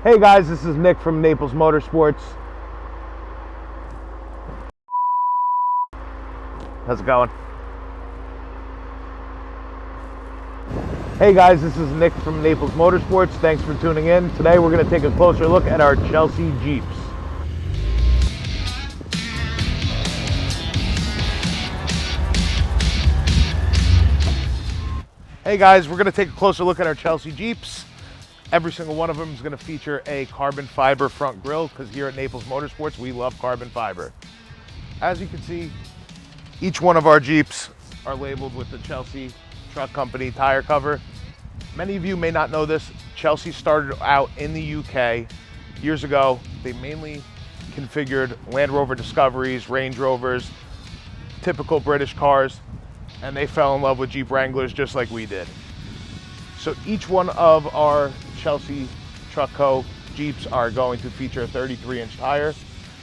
Hey guys, this is Nick from Naples Motorsports. How's it going? Hey guys, this is Nick from Naples Motorsports. Thanks for tuning in. Today we're going to take a closer look at our Chelsea Jeeps. Hey guys, we're going to take a closer look at our Chelsea Jeeps. Every single one of them is going to feature a carbon fiber front grille because here at Naples Motorsports, we love carbon fiber. As you can see, each one of our Jeeps are labeled with the Chelsea Truck Company tire cover. Many of you may not know this. Chelsea started out in the UK years ago. They mainly configured Land Rover Discoveries, Range Rovers, typical British cars, and they fell in love with Jeep Wranglers just like we did. So each one of our Chelsea Truck Co. Jeeps are going to feature a 33-inch tire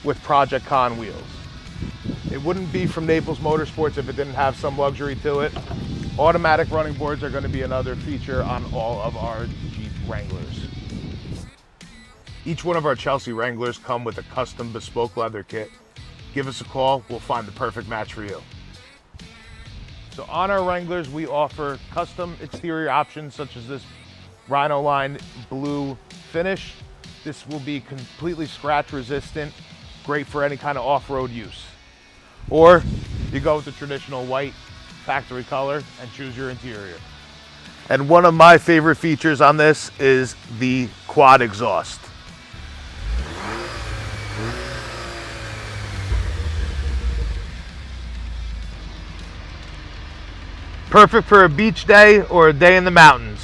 with Project Con wheels. It wouldn't be from Naples Motorsports if it didn't have some luxury to it. Automatic running boards are going to be another feature on all of our Jeep Wranglers. Each one of our Chelsea Wranglers come with a custom bespoke leather kit. Give us a call, we'll find the perfect match for you. So on our Wranglers, we offer custom exterior options such as this Rhino line blue finish. This will be completely scratch resistant, great for any kind of off-road use. Or you go with the traditional white factory color and choose your interior. And one of my favorite features on this is the quad exhaust. Perfect for a beach day or a day in the mountains.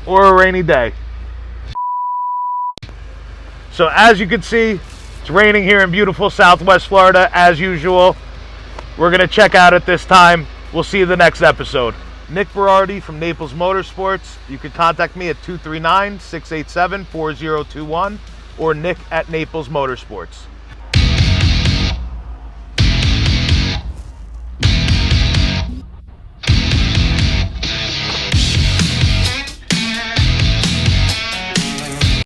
Or a rainy day. So as you can see, it's raining here in beautiful Southwest Florida as usual. We're going to check out at this time. We'll see you the next episode. Nick Barardi from Naples Motorsports. You can contact me at 239-687-4021 or Nick at Naples Motorsports.